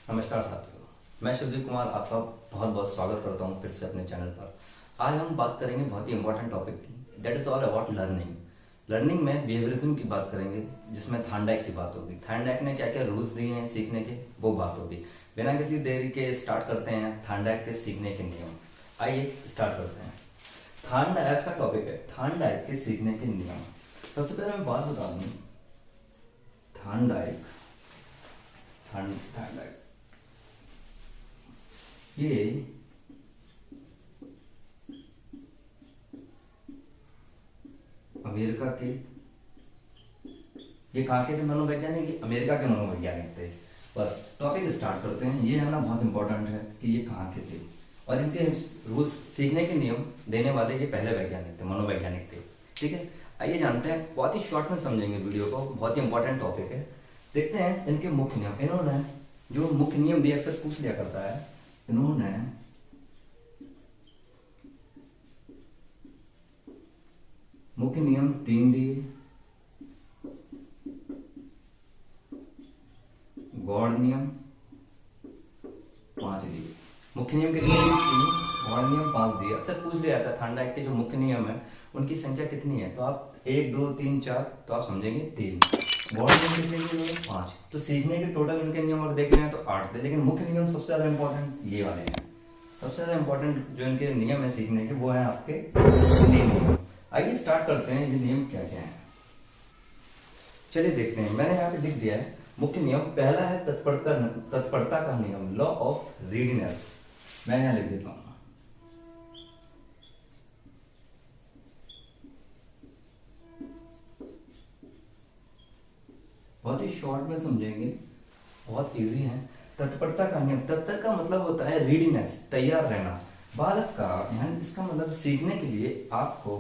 नमस्कार साथियों, मैं शिवदीप कुमार आपका बहुत बहुत स्वागत करता हूं फिर से अपने चैनल पर। आज हम बात करेंगे बहुत ही इंपॉर्टेंट टॉपिक की, that is all about learning. Learning में बिहेवियरिज्म की बात करेंगे, जिसमें थांडाइक की बात होगी। थांडाइक ने क्या क्या रूल्स दिए हैं सीखने के, वो बात होगी। बिना किसी देरी के स्टार्ट करते हैं थांडाइक के सीखने के नियम। आइए स्टार्ट करते हैं। थांडाइक का टॉपिक है थांडाइक के सीखने के नियम। सबसे पहले मैं बात बता दूं, थांडाइक थांडाइक ये अमेरिका के, ये कहाँ के थे मनोवैज्ञानिक? ये अमेरिका के मनोवैज्ञानिक थे। बस टॉपिक स्टार्ट करते हैं। ये है ना बहुत इंपॉर्टेंट है कि ये कहाँ के थे और इनके रूल्स सीखने के नियम देने वाले ये पहले वैज्ञानिक थे, मनोवैज्ञानिक थे। ठीक है, आइए जानते हैं। बहुत ही शॉर्ट में समझेंगे वीडियो को, बहुत ही इंपॉर्टेंट टॉपिक है। देखते हैं इनके मुख्य नियम। इन्होंने जो मुख्य नियम भी अक्सर पूछ लिया करता है, इन्होंने मुख्य नियम 3 दिए, गौड़ नियम 5 दिए। मुख्य नियम कितने दिए? गौड़ नियम 5 दिए। अक्सर पूछ लिया था थांडाइक के जो मुख्य नियम है उनकी संख्या कितनी है, तो आप 1 2 3 4, तो आप समझेंगे 3। गौड़ नियम कितने दिए? 5। तो सीखने के टोटल इनके नियम और देख रहे हैं तो 8 थे, लेकिन मुख्य नियम सबसे ज्यादा इंपॉर्टेंट ये वाले हैं। सबसे ज्यादा इंपॉर्टेंट जो इनके नियम है सीखने के, वो है आपके 3 नियम। आइए स्टार्ट करते हैं ये नियम क्या क्या है। चलिए देखते हैं। मैंने यहाँ पे लिख दिया है मुख्य नियम। पहला है तत्परता का नियम, लॉ ऑफ रीडीनेस। मैं यहाँ लिख देता हूँ। बहुत ही शॉर्ट में समझेंगे, बहुत इजी है। तत्परता का नियम, तत्पर का मतलब होता है रीडीनेस, तैयार रहना। बालक का यानी इसका मतलब सीखने के लिए आपको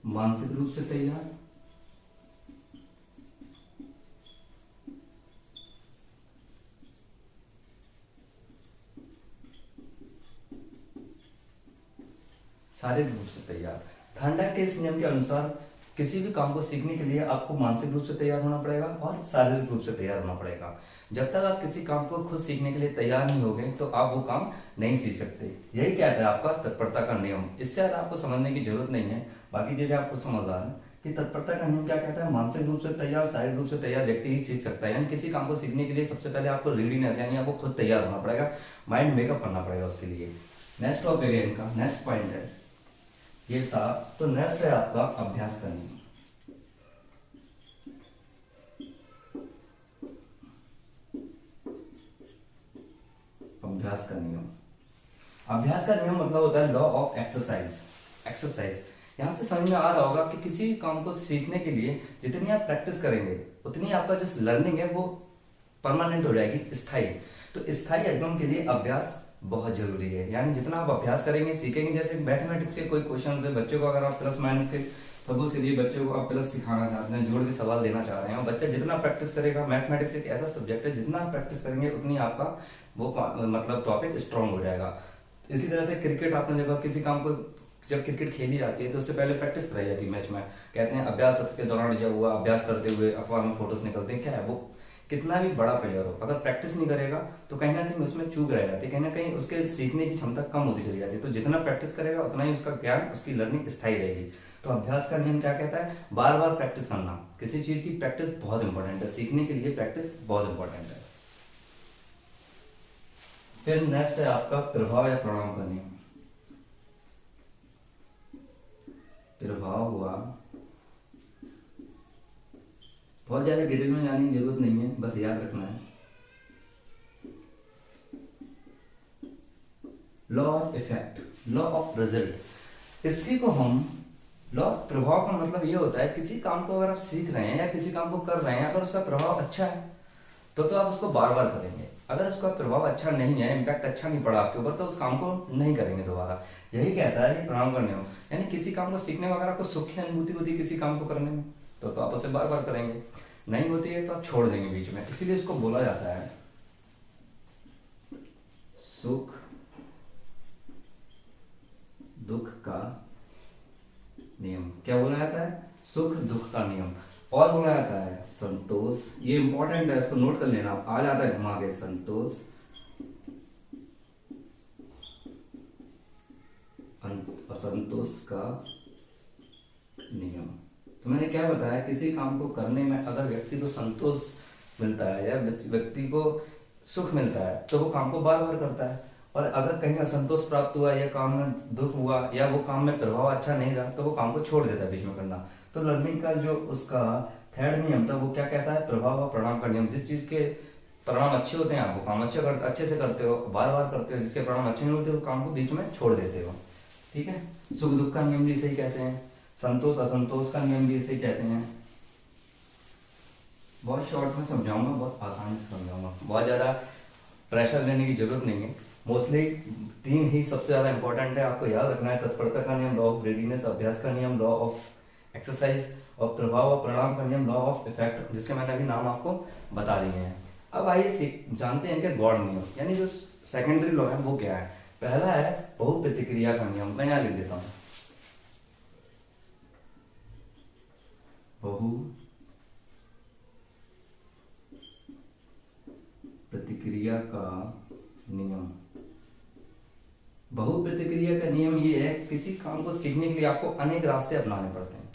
मानसिक रूप से तैयार, शारीरिक रूप से तैयार। थांडाइक के इस नियम के अनुसार किसी भी काम को सीखने के लिए आपको मानसिक रूप से तैयार होना पड़ेगा और शारीरिक रूप से तैयार होना पड़ेगा। जब तक आप किसी काम को खुद सीखने के लिए तैयार नहीं होगे तो आप वो काम नहीं सीख सकते। यही कहता है आपका तत्परता का नियम। इससे ज्यादा आपको समझने की जरूरत नहीं है, बाकी चीजें आपको समझ आ रहा है कि तत्परता का नियम क्या कहता है। मानसिक रूप से तैयार, शारीरिक रूप से तैयार व्यक्ति ही सीख सकता है। यानी किसी काम को सीखने के लिए सबसे पहले आपको रेडीनेस यानी आपको खुद तैयार होना पड़ेगा, माइंड मेकअप करना पड़ेगा उसके लिए। नेक्स्ट टॉपिक है इनका, नेक्स्ट पॉइंट है ये था। तो नेक्स्ट है आपका अभ्यास का नियम। अभ्यास का नियम, अभ्यास का नियम मतलब होता है लॉ ऑफ एक्सरसाइज। एक्सरसाइज यहां से समझ में आ रहा होगा कि किसी भी काम को सीखने के लिए जितनी आप प्रैक्टिस करेंगे उतनी आपका जो लर्निंग है वो परमानेंट हो जाएगी, स्थायी। तो स्थायी एग्जाम के लिए अभ्यास बहुत जरूरी है। यानी जितना आप अभ्यास करेंगे, सीखेंगे, जैसे मैथमेटिक्स के कोई क्वेश्चन है, बच्चों को अगर आप प्लस माइनस के, सपोज के लिए बच्चों को आप प्लस सिखाना चाहते हैं, जोड़ के सवाल देना चाह रहे हैं, और बच्चा जितना प्रैक्टिस करेगा, मैथमेटिक्स एक ऐसा सब्जेक्ट है जितना आप प्रैक्टिस करेंगे उतनी आपका वो मतलब टॉपिक स्ट्रांग हो जाएगा। इसी तरह से क्रिकेट आपने देखा, किसी काम को जब क्रिकेट खेली जाती है तो उससे पहले प्रैक्टिस कराई जाती है मैच में। कहते हैं अभ्यास सत्र के दौरान जो हुआ, अभ्यास करते हुए अखबार में फोटोज निकलते हैं। क्या है वो, कितना भी बड़ा प्लेयर हो, अगर प्रैक्टिस नहीं करेगा तो कहीं ना कहीं उसमें चूक रह जाती है, कहीं ना कहीं उसके सीखने की क्षमता कम होती चली जाती है। तो जितना प्रैक्टिस करेगा उतना ही उसका ज्ञान, उसकी लर्निंग स्थायी रहेगी। तो अभ्यास का नियम क्या कहता है? बार बार प्रैक्टिस करना। किसी चीज की प्रैक्टिस बहुत इंपॉर्टेंट है, सीखने के लिए प्रैक्टिस बहुत इंपॉर्टेंट है। फिर नेक्स्ट है आपका प्रभाव या परिणाम का नियम। प्रभाव हुआ, बहुत ज्यादा डिटेल में जाने की जरूरत नहीं है, बस याद रखना है। Law of effect, law of result. इसी को हम लॉ प्रभाव का मतलब ये होता है किसी काम को अगर आप सीख रहे हैं या किसी काम को कर रहे हैं, अगर उसका प्रभाव अच्छा है तो आप उसको बार बार करेंगे। अगर उसका प्रभाव अच्छा नहीं है, इम्पैक्ट अच्छा नहीं पड़ा आपके ऊपर, तो उस काम को नहीं करेंगे दोबारा। यही कहता है ये परिणाम का नियम। यानी किसी काम को सीखने में अगर आपको सुख की अनुभूति होती है किसी काम को करने में, तो आप उसे बार बार करेंगे। नहीं होती है तो आप छोड़ देंगे बीच में। इसीलिए इसको बोला जाता है सुख दुख का नियम। क्या बोला जाता है? सुख दुख का नियम। और बोला जाता है संतोष। ये इंपॉर्टेंट है, इसको नोट कर लेना, आ जाता है घुमा के, संतोष असंतोष का नियम। तो मैंने क्या बताया, किसी काम को करने में अगर व्यक्ति को संतोष मिलता है या व्यक्ति को सुख मिलता है तो वो काम को बार बार करता है, और अगर कहीं असंतोष प्राप्त हुआ या काम में दुख हुआ या वो काम में प्रभाव अच्छा नहीं रहा तो वो काम को छोड़ देता है बीच में करना। तो लर्निंग का जो उसका थर्ड नियम था वो क्या कहता है? प्रभाव और परिणाम का नियम। जिस चीज के परिणाम अच्छे होते हैं आप वो काम अच्छे से करते हो, बार बार करते हो, जिसके परिणाम अच्छे नहीं होते वो काम को बीच में छोड़ देते हो। ठीक है, सुख दुख का नियम भी इसे ही कहते हैं, संतोष असंतोष का नियम भी इसे ही कहते हैं। बहुत शॉर्ट में समझाऊंगा, बहुत आसानी से समझाऊंगा, बहुत ज़्यादा प्रेशर लेने की जरूरत नहीं है। मोस्टली 3 ही सबसे ज़्यादा इंपॉर्टेंट है, आपको याद रखना है। तत्परता का नियम, लॉ ऑफ रेडीनेस, अभ्यास का नियम, लॉ ऑफ एक्सरसाइज, और प्रभाव और परिणाम का नियम, लॉ ऑफ इफेक्ट, जिसके मैंने अभी नाम आपको बता दिए हैं। अब आइए जानते हैं कि गॉड नियम यानी जो सेकेंडरी लॉ है वो क्या है। पहला है बहुप्रतिक्रिया का नियम। मैं यहाँ लिख देता हूँ, बहु प्रतिक्रिया का नियम। बहुप्रतिक्रिया का नियम ये है, किसी काम को सीखने के लिए आपको अनेक रास्ते अपनाने पड़ते हैं।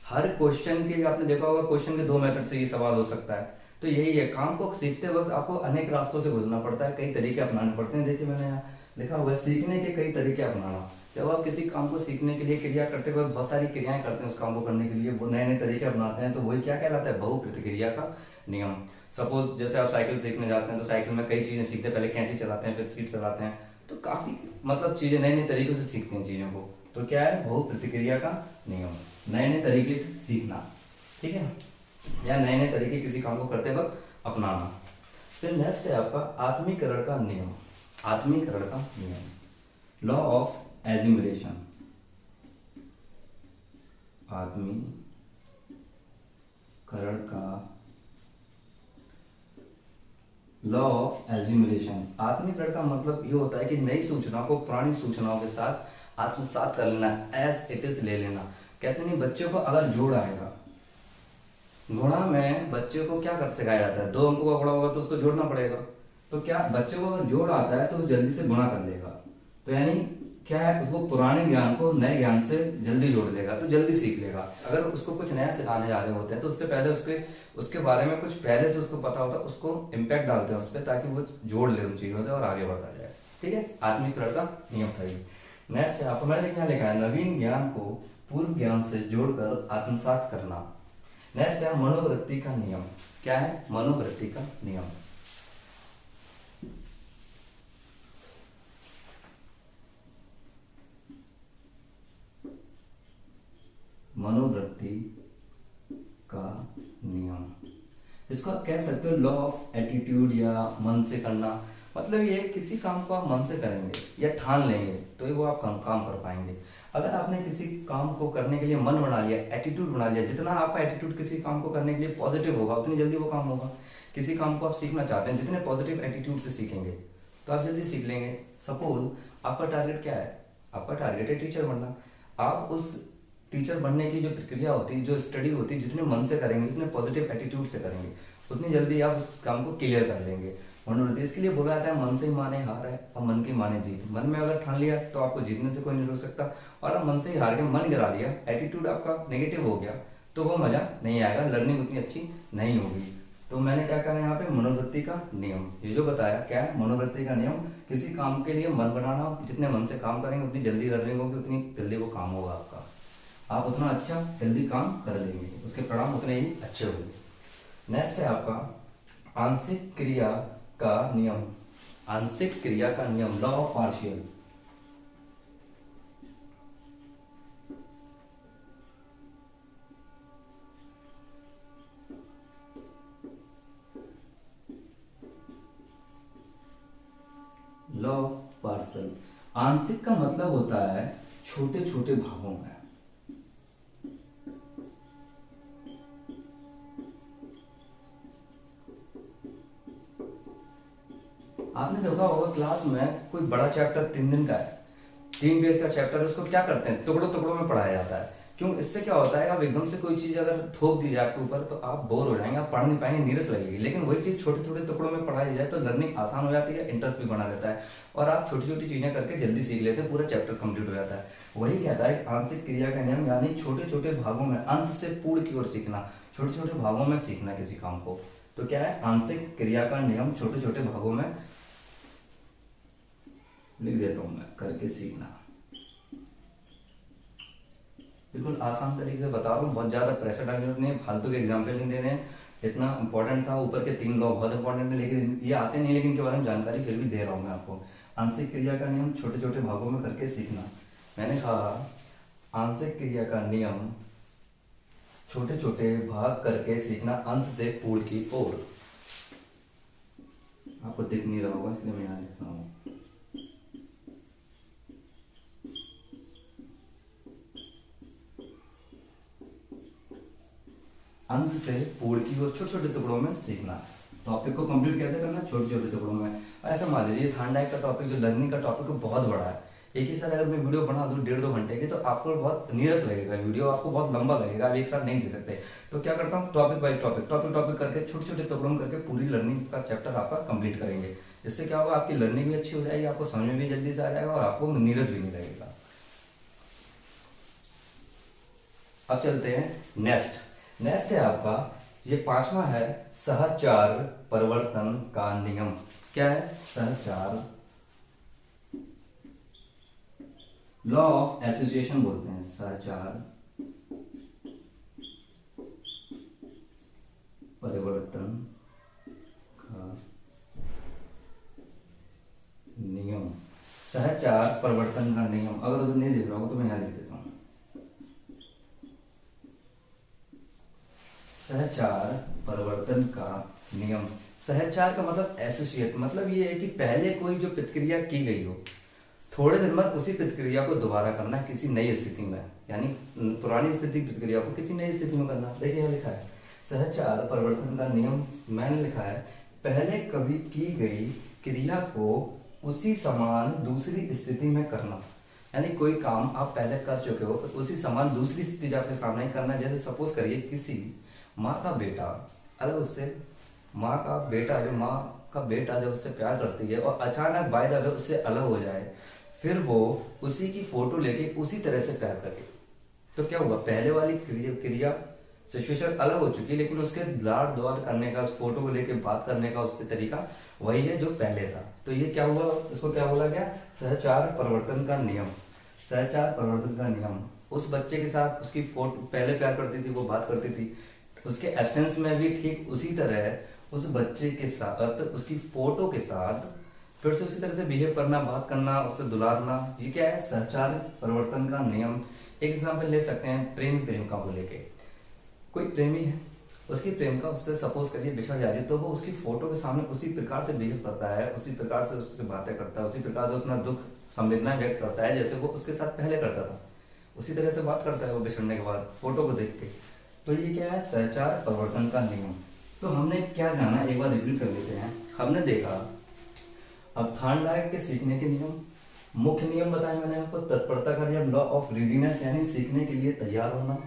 हर क्वेश्चन के, आपने देखा होगा क्वेश्चन के 2 मेथड से ये सवाल हो सकता है। तो यही है, काम को सीखते वक्त आपको अनेक रास्तों से गुजरना पड़ता है, कई तरीके अपनाने पड़ते हैं। देखिए मैंने यहाँ लिखा हुआ है सीखने के कई तरीके अपनाना। जब आप किसी काम को सीखने के लिए क्रिया करते हुए बहुत सारी क्रियाएं करते हैं उस काम को करने के लिए, वो नए नए तरीके अपनाते हैं, तो वही क्या कहलाता है? बहुप्रतिक्रिया का नियम। सपोज जैसे आप साइकिल सीखने जाते हैं तो साइकिल में कई चीजें सीखते हैं, पहले कैंची चलाते हैं, फिर सीट चलाते हैं, तो काफी मतलब चीजें नए नए तरीकों से सीखते हैं चीजों को। तो क्या है? बहुप्रतिक्रिया का नियम, नए नए तरीके से सीखना। ठीक है, या नए नए तरीके किसी काम को करते वक्त अपनाना। फिर नेक्स्ट है आपका आत्मीकरण का नियम। आत्मीकरण का नियम, लॉ ऑफ एज्यूमरेशन। आत्मीकरण का लॉ ऑफ एज्यूमरेशन। आत्मीकरण का मतलब ये होता है कि नई सूचनाओं को पुरानी सूचनाओं के साथ आत्मसात कर लेना, एज इट इज ले लेना। कहते नहीं, बच्चों को अगर जोड़ आएगा, गुणा में बच्चे को क्या कर सिखाया जाता है? 2 अंकों का गुणा होगा तो उसको जोड़ना पड़ेगा। तो क्या बच्चों को अगर जोड़ आता है तो वो जल्दी से गुणा कर लेगा। तो यानी क्या है, उसको पुराने ज्ञान को नए ज्ञान से जल्दी जोड़ देगा, तो जल्दी सीख लेगा। अगर उसको कुछ नया सिखाने जा रहे होते हैं तो उससे पहले उसके बारे में कुछ पहले से उसको पता होता है, उसको इम्पैक्ट डालते हैं उस पर, ताकि वो जोड़ ले उन चीजों से और आगे बढ़ता जाए। ठीक है, आत्मीकरण का नियम था ये। नेक्स्ट है आपको, मैंने क्या लिखा है? नवीन ज्ञान को पूर्व ज्ञान से जोड़कर आत्मसात करना। नेक्स्ट है मनोवृत्ति का नियम। क्या है? मनोवृत्ति का नियम। मनोवृत्ति का नियम, इसको आप कह सकते हो लॉ ऑफ एटीट्यूड या मन से करना। मतलब ये किसी काम को आप मन से करेंगे या ठान लेंगे तो ही वो आप काम कर पाएंगे। अगर आपने किसी काम को करने के लिए मन बना लिया, एटीट्यूड बना लिया, जितना आपका एटीट्यूड किसी काम को करने के लिए पॉजिटिव होगा उतनी जल्दी वो काम होगा। किसी काम को आप सीखना चाहते हैं, जितने पॉजिटिव एटीट्यूड से सीखेंगे तो आप जल्दी सीख लेंगे। सपोज आपका टारगेट क्या है? आपका टारगेट है टीचर बनना। आप उस टीचर बनने की जो प्रक्रिया होती है, जो स्टडी होती है, जितने मन से करेंगे, जितने पॉजिटिव एटीट्यूड से करेंगे, उतनी जल्दी आप उस काम को क्लियर कर लेंगे। मनोवृत्ति, इसके लिए बोला जाता है मन से ही माने हार है और मन की माने जीत। मन में अगर ठान लिया तो आपको जीतने से कोई नहीं रोक सकता, और आप मन से ही हार के मन गिरा लिया, एटीट्यूड आपका नेगेटिव हो गया, तो वो मजा नहीं आएगा, लर्निंग उतनी अच्छी नहीं होगी। तो मैंने क्या कहा यहाँ पे? मनोवृत्ति का नियम। ये जो बताया क्या है? मनोवृत्ति का नियम। किसी काम के लिए मन बनाना, जितने मन से काम करेंगे उतनी जल्दी लर्निंग होगी, उतनी जल्दी वो काम होगा आपका, आप उतना अच्छा जल्दी काम कर लेंगे, उसके परिणाम उतने ही अच्छे होंगे। नेक्स्ट है आपका आंशिक क्रिया का नियम। आंशिक क्रिया का नियम, law of partial. Law of partial. आंशिक का मतलब होता है छोटे छोटे भागों में। आपने देखा होगा क्लास में कोई बड़ा चैप्टर 3 दिन का है, 3 पेज का चैप्टर, उसको क्या करते हैं? टुकड़ों टुकड़ों में पढ़ाया जाता है। क्यों? इससे क्या होता है, आप एकदम से कोई चीज अगर थोप दी जाए आपके ऊपर तो आप बोर हो जाएंगे, आप पढ़ नहीं पाएंगे, नीरस लगेगी। लेकिन वही चीज छोटे छोटे टुकड़ों में पढ़ाई जाए तो लर्निंग आसान हो जाती है, इंटरेस्ट भी बना रहता है और आप छोटी छोटी चीजें करके जल्दी सीख लेते हैं, पूरा चैप्टर कंप्लीट हो जाता है। वही कहता है आंशिक क्रिया का नियम, यानी छोटे छोटे भागों में अंश से पूर्ण की ओर सीखना, छोटे छोटे भागों में सीखना किसी काम को। तो क्या है आंशिक क्रिया का नियम? छोटे छोटे भागों में, लिख देता हूं मैं, करके सीखना। बिल्कुल आसान तरीके से बता रहा हूँ, बहुत ज्यादा प्रेशर डालने नहीं है, फालतू के एग्जाम्पल नहीं देने हैं। इतना इंपॉर्टेंट था, ऊपर के 3 लॉ बहुत इंपॉर्टेंट है, लेकिन ये आते नहीं, लेकिन इनके बारे में जानकारी फिर भी दे रहा हूँ मैं आपको। आंशिक क्रिया का नियम छोटे छोटे भागों में करके सीखना। मैंने कहा आंशिक क्रिया का नियम छोटे छोटे भाग करके सीखना, अंश से पूर्ण की ओर। आपको दिख नहीं रहा होगा इसलिए मैं यहाँ लिख रहा हूँ। अंश से पूर्ण की ओर छोटे छोटे टुकड़ों में सीखना। टॉपिक को कंप्लीट कैसे करना? छोटे छोटे टुकड़ों में। ऐसा मान लीजिए थांडाइक का टॉपिक, जो लर्निंग का टॉपिक है, बहुत बड़ा है। एक ही साथ अगर मैं वीडियो बना दूं 1.5-2 घंटे की तो आपको बहुत नीरस लगेगा, वीडियो आपको बहुत लंबा लगेगा, आप एक साथ नहीं दे सकते। तो क्या करता हूँ, topic by topic topic topic करके छोटे छोटे टुकड़ों में करके पूरी लर्निंग का चैप्टर आपका कंप्लीट करेंगे। इससे क्या होगा, आपकी लर्निंग भी अच्छी हो जाएगी, आपको समझ में भी जल्दी से आ जाएगा और आपको नीरस भी नहीं लगेगा। अब चलते हैं नेक्स्ट। नेक्स्ट है आपका ये 5वां है सहचार परिवर्तन का नियम। क्या है? सहचार, लॉ ऑफ एसोसिएशन बोलते हैं, सहचार परिवर्तन का नियम। सहचार परिवर्तन का नियम, अगर तो नहीं देख रहा हो तो मैं यहां लिख देता हूं। सहचार परिवर्तन का नियम। सहचार का मतलब एसोसिएट, मतलब ये है कि पहले कोई जो प्रतिक्रिया की गई हो, थोड़े दिन बाद उसी प्रतिक्रिया को दोबारा करना किसी नई स्थिति में, यानी पुरानी स्थिति प्रतिक्रिया को किसी नई स्थिति में करना। देखिए यहाँ लिखा है सहचार परिवर्तन का नियम, मैंने लिखा है पहले कभी की गई क्रिया को उसी समान दूसरी स्थिति में करना। यानी कोई काम आप पहले कर चुके हो, फिर उसी समान दूसरी स्थिति आपके सामने करना। जैसे सपोज करिए किसी माँ का बेटा अलग, उससे माँ का बेटा जो माँ का बेटा जब उससे प्यार करती है और अचानक बाय द वे उससे अलग हो जाए, फिर वो उसी की फोटो लेके उसी तरह से प्यार करे, तो क्या हुआ, पहले वाली क्रिया सिचुएशन अलग हो चुकी है, लेकिन उसके लाड़ द्वार करने का, उस फोटो को लेके बात करने का उससे तरीका वही है जो पहले था। तो ये क्या हुआ, इसको क्या बोला गया, सहचार परिवर्तन का नियम। सहचार परिवर्तन का नियम, उस बच्चे के साथ उसकी फोटो पहले प्यार करती थी, वो बात करती थी, उसके एब्सेंस में भी ठीक उसी तरह उस बच्चे के साथ उसकी फोटो के साथ फिर से उसी तरह से बिहेव करना, बात करना, उससे दुलारना। ये क्या है, सहचार परिवर्तन का नियम। एक एग्जांपल ले सकते हैं प्रेमी प्रेमिका को लेके। कोई प्रेमी है, उसकी प्रेमिका उससे सपोज करिए बिछड़ जाती है, तो वो उसकी फोटो के सामने उसी प्रकार से बिहेव करता है, उसी प्रकार से उससे बातें करता है, उसी प्रकार से अपना दुख संवेदना व्यक्त करता है जैसे वो उसके साथ पहले करता था, उसी तरह से बात करता है वो बिछड़ने के बाद फोटो को देख के। तो ये क्या है, सहचार परिवर्तन का नियम। तो हमने क्या जाना, एक बार रिव्यू कर लेते हैं। हमने देखा अब थार्नडाइक के सीखने के नियम, मुख्य नियम बताया मैंने आपको, तत्परता का नियम, लॉ ऑफ रेडीनेस यानी सीखने के लिए तैयार होना।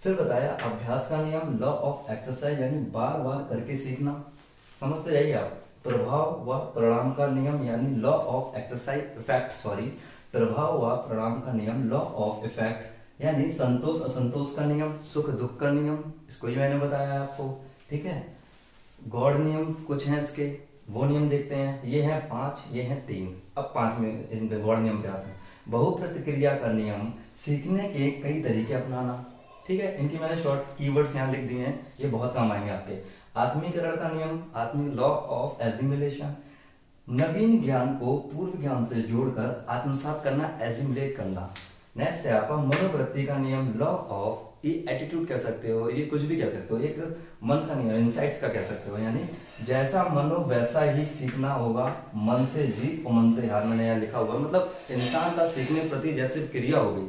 फिर बताया अभ्यास का नियम, लॉ ऑफ एक्सरसाइज यानी बार बार करके सीखना। समझते जाइए आप। प्रभाव व परिणाम का नियम यानी लॉ ऑफ एक्सरसाइज इफेक्ट, प्रभाव व परिणाम का नियम, लॉ ऑफ इफेक्ट यानी संतोष असंतोष का नियम, सुख दुख का नियम, इसको ही मैंने बताया आपको, ठीक है। गॉड नियम कुछ हैं इसके, वो नियम देखते हैं। ये हैं 5, ये हैं 3। अब 5 में इसमें गॉड नियम पे आते हैं। बहुप्रतिक्रिया का नियम, सीखने के कई तरीके अपनाना, ठीक है। इनकी मैंने शॉर्ट कीवर्ड्स यहाँ लिख दिए हैं, ये बहुत काम आएंगे आपके। आत्मीकरण का नियम, लॉ ऑफ एजिमुलेशन, नवीन ज्ञान को पूर्व ज्ञान से जोड़कर आत्मसात करना, एजिमुलेट करना। नेक्स्ट है आपका मनोवृत्ति का नियम, लॉ ऑफ, ये एटीट्यूड कह सकते हो, ये कुछ भी कह सकते हो, एक मन का नियम, इनसाइट्स का कह सकते हो, यानी जैसा मन हो वैसा ही सीखना होगा, मन से जीत और मन से हार, मैंने यहाँ लिखा हुआ। मतलब इंसान का सीखने प्रति जैसे क्रिया होगी,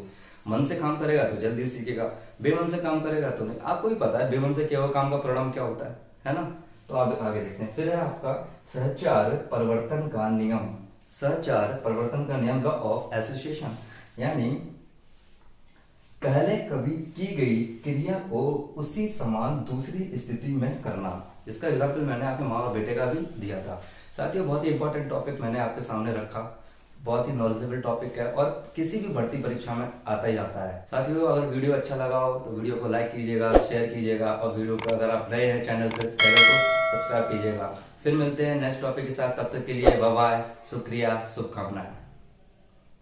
मन से काम करेगा तो जल्दी सीखेगा, बेमन से काम करेगा तो नहीं। आपको भी पता है बेमन से क्या हुआ काम का परिणाम क्या होता है ना। तो आप आगे देखते हैं। फिर है आपका सहचार परिवर्तन का नियम, सहचार परिवर्तन का नियम, लॉ ऑफ एसोसिएशन यानी पहले कभी की गई क्रिया को उसी समान दूसरी स्थिति में करना। इसका एग्जाम्पल मैंने आपके माँ और बेटे का भी दिया था। साथियों, बहुत ही इंपॉर्टेंट टॉपिक मैंने आपके सामने रखा, बहुत ही नॉलेजेबल टॉपिक है और किसी भी भर्ती परीक्षा में आता ही आता है। साथियों, अगर वीडियो अच्छा लगा हो तो वीडियो को लाइक कीजिएगा, शेयर कीजिएगा और वीडियो को अगर आप नए हैं चैनल को सब्सक्राइब कीजिएगा। फिर मिलते हैं नेक्स्ट टॉपिक के साथ, तब तक के लिए बाय बाय, शुक्रिया, शुभकामनाएं।